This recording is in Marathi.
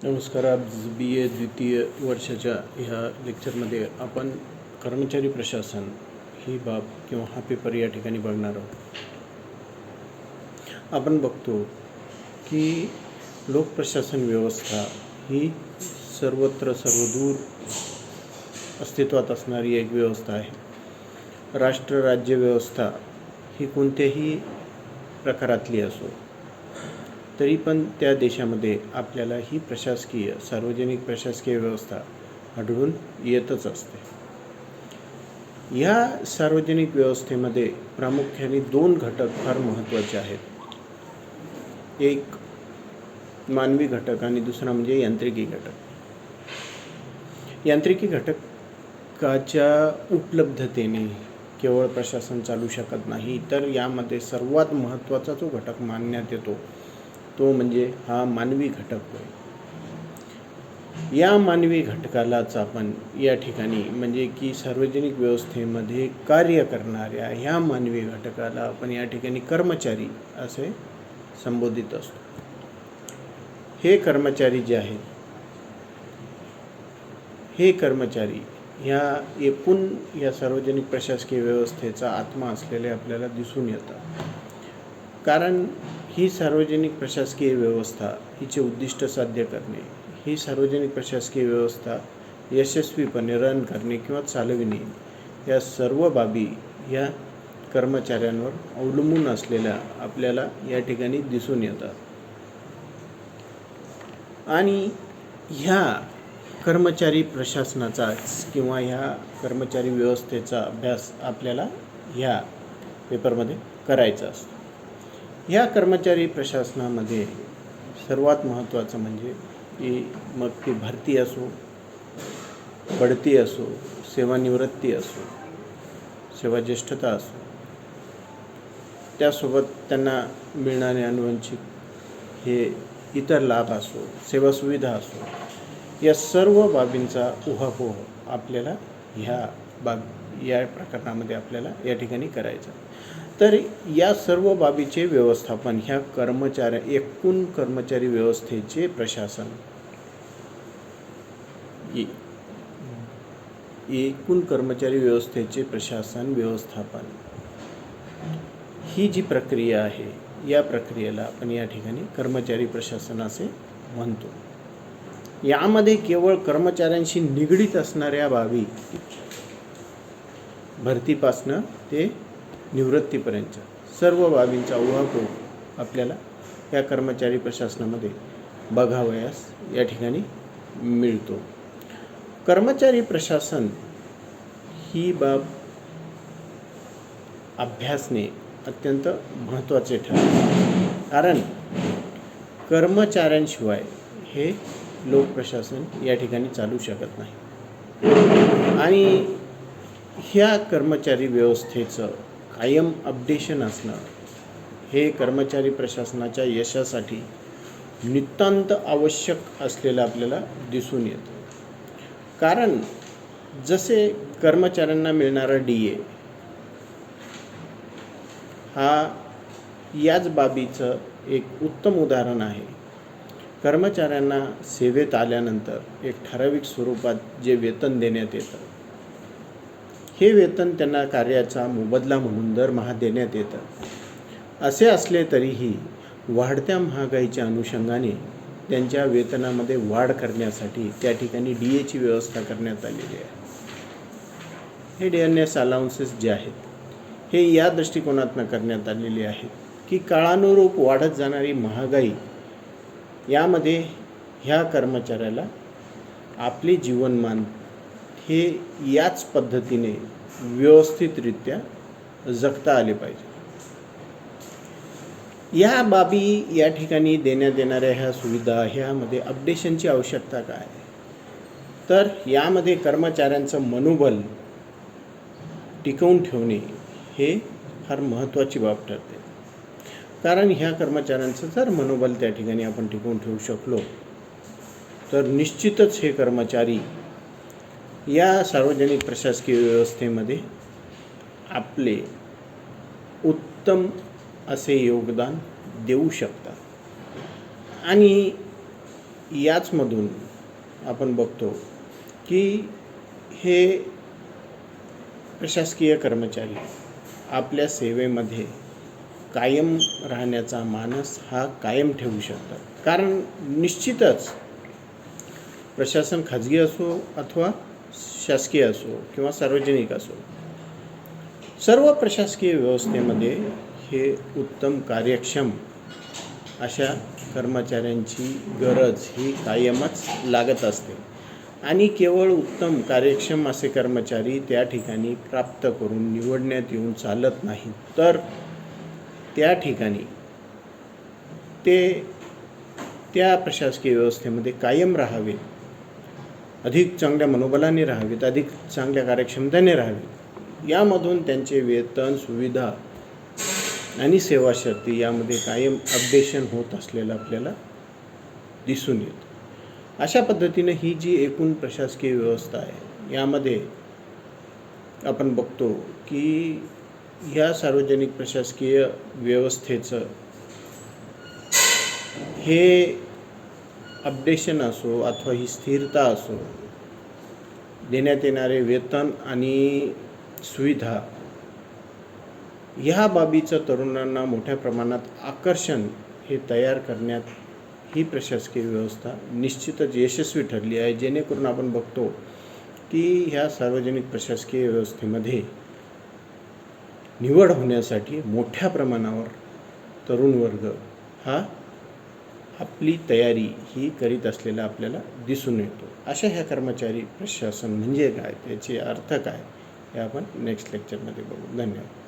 नमस्कार. आज BA द्वितीय वर्षाच्या ह्या लेक्चरमध्ये आपण कर्मचारी प्रशासन ही बाब किंवा हा पेपर या ठिकाणी बघणार आहोत. आपण बघतो की लोकप्रशासन व्यवस्था ही सर्वत्र सर्वदूर अस्तित्वात असणारी एक व्यवस्था आहे. राष्ट्र राज्य व्यवस्था ही कोणत्याही प्रकारातली असो तरी पण त्या देशामध्ये आपल्याला ही प्रशासकीय सार्वजनिक प्रशासकीय व्यवस्था आढळून येतच असते. ह्या सार्वजनिक व्यवस्थेमध्ये प्रामुख्याने दोन घटक फार महत्त्वाचे आहेत. एक मानवी घटक आणि दुसरा म्हणजे यांत्रिकी घटक. यांत्रिकी घटकाच्या उपलब्धतेने केवळ प्रशासन चालू शकत नाही, तर यामध्ये सर्वात महत्त्वाचा जो घटक मानण्यात येतो तो म्हणजे हा मानवी घटक होय. या मानवी घटकालाच आपण या ठिकाणी म्हणजे की सार्वजनिक व्यवस्थेमध्ये कार्य करणाऱ्या ह्या मानवी घटकाला आपण या ठिकाणी कर्मचारी असे संबोधित असतो. हे कर्मचारी जे आहेत, हे कर्मचारी ह्या एकूण या सार्वजनिक प्रशासकीय व्यवस्थेचा आत्मा असलेले आपल्याला दिसून येतात. कारण ही सार्वजनिक प्रशासकीय व्यवस्था हिचे उद्दिष्ट साध्य करणे, ही सार्वजनिक प्रशासकीय व्यवस्था यशस्वीपणे रन करणे किंवा चालविणे या सर्व बाबी या कर्मचाऱ्यांवर अवलंबून असलेल्या आपल्याला या ठिकाणी दिसून येतात. आणि ह्या कर्मचारी प्रशासनाचा किंवा ह्या कर्मचारी व्यवस्थेचा अभ्यास आपल्याला ह्या पेपरमध्ये करायचा असतो. ह्या कर्मचारी प्रशासनामध्ये सर्वात महत्त्वाचं म्हणजे की मग ती भरती असो, बढती असो, सेवानिवृत्ती असो, सेवाज्येष्ठता असो, त्यासोबत त्यांना मिळणारे आनुवंशिक हे इतर लाभ असो, सेवा सुविधा असो, या सर्व बाबींचा उहापोह आपल्याला या प्रकरणामध्ये आपल्याला या ठिकाणी करायचं. तर या सर्व बाबीचे व्यवस्थापन ह्या एकूण कर्मचारी व्यवस्थेचे प्रशासन, एकूण कर्मचारी व्यवस्थेचे प्रशासन व्यवस्थापन ही जी प्रक्रिया आहे, या प्रक्रियेला आपण या ठिकाणी कर्मचारी प्रशासन असे म्हणतो. यामध्ये केवळ कर्मचाऱ्यांशी निगडीत असणाऱ्या बाबी, भरतीपासनं ते निवृत्तीपर्यंत सर्व बाबींचा उहापोह आपल्याला या कर्मचारी प्रशासनामध्ये बघावयास या ठिकाणी मिळतो. कर्मचारी प्रशासन ही बाब अभ्यासणे अत्यंत महत्त्वाचे ठरते. कारण कर्मचाऱ्यांशिवाय हे लोकप्रशासन या ठिकाणी चालू शकत नाही. आणि ह्या कर्मचारी व्यवस्थेचं कायम अपडेशन असणं हे कर्मचारी प्रशासनाच्या यशासाठी नितांत आवश्यक असलेलं आपल्याला दिसून येतं. कारण जसे कर्मचाऱ्यांना मिळणारा DA हा याच बाबीचं एक उत्तम उदाहरण आहे. कर्मचाऱ्यांना सेवेत आल्यानंतर एक ठराविक स्वरूपात जे वेतन देण्यात येतं, हे वेतन त्यांना कार्याचा मोबदला म्हणून दरमहा देण्यात येतं. असे असले तरीही वाढत्या महागाईच्या अनुषंगाने त्यांच्या वेतनामध्ये वाढ करण्यासाठी त्या ठिकाणी DAची व्यवस्था करण्यात आलेली आहे. हे डिअरनेस अलाउन्सेस जे आहेत हे या दृष्टिकोनातून करण्यात आलेले आहेत की काळानुरूप वाढत जाणारी महागाई यामध्ये ह्या कर्मचाऱ्याला आपले जीवनमान हे याच पद्धतीने व्यवस्थितरित्या जगता आले पाहिजे. या बाबी या ठिकाणी देण्यात येणाऱ्या ह्या सुविधा ह्यामध्ये अपडेशनची आवश्यकता काय? तर यामध्ये कर्मचाऱ्यांचं मनोबल टिकवून ठेवणे हे फार महत्त्वाची बाब ठरते. कारण ह्या कर्मचाऱ्यांचं जर मनोबल त्या ठिकाणी आपण टिकवून ठेवू शकलो तर निश्चितच हे कर्मचारी या सार्वजनिक प्रशासकीय व्यवस्थेमध्ये आपले उत्तम असे योगदान देऊ शकतात. आणि याचमधून आपण बघतो की हे प्रशासकीय कर्मचारी आपल्या सेवेमध्ये कायम राहण्याचा मानस हा कायम ठेवू शकतात. कारण निश्चितच प्रशासन खाजगी असो अथवा शासकीय असो किंवा सार्वजनिक असो, सर्व प्रशासकीय व्यवस्थेमध्ये हे उत्तम कार्यक्षम अशा कर्मचाऱ्यांची गरज ही कायमच लागत असते. आणि केवळ उत्तम कार्यक्षम असे कर्मचारी त्या ठिकाणी प्राप्त करून निवडण्यात येऊन चालत नाहीत, तर त्या ठिकाणी ते त्या प्रशासकीय व्यवस्थेमध्ये कायम राहावे, अधिक चांगल्या मनोबलाने राहावेत, अधिक चांगल्या कार्यक्षमतेने राहावे. यामधून त्यांचे वेतन, सुविधा आणि सेवा शर्ती यामध्ये कायम अपडेशन होत असलेलं आपल्याला दिसून येतं. अशा पद्धतीनं ही जी एकूण प्रशासकीय व्यवस्था आहे, यामध्ये आपण बघतो की ह्या सार्वजनिक प्रशासकीय व्यवस्थेचं हे अपडेशन असो अथवा ही स्थिरता असो, देण्यात येणारे वेतन आणि सुविधा, ह्या बाबीचं तरुणांना मोठ्या प्रमाणात आकर्षण हे तयार करण्यात ही प्रशासकीय व्यवस्था निश्चितच यशस्वी ठरली आहे. जेणेकरून आपण बघतो की ह्या सार्वजनिक प्रशासकीय व्यवस्थेमध्ये निवड होण्यासाठी मोठ्या प्रमाणावर तरुण वर्ग हा आपली तयारी ही करीत असलेला आपल्याला दिसून येतो. अशा ह्या कर्मचारी प्रशासन म्हणजे काय, त्याचे अर्थ काय, हे आपण नेक्स्ट लेक्चरमध्ये बघू. धन्यवाद.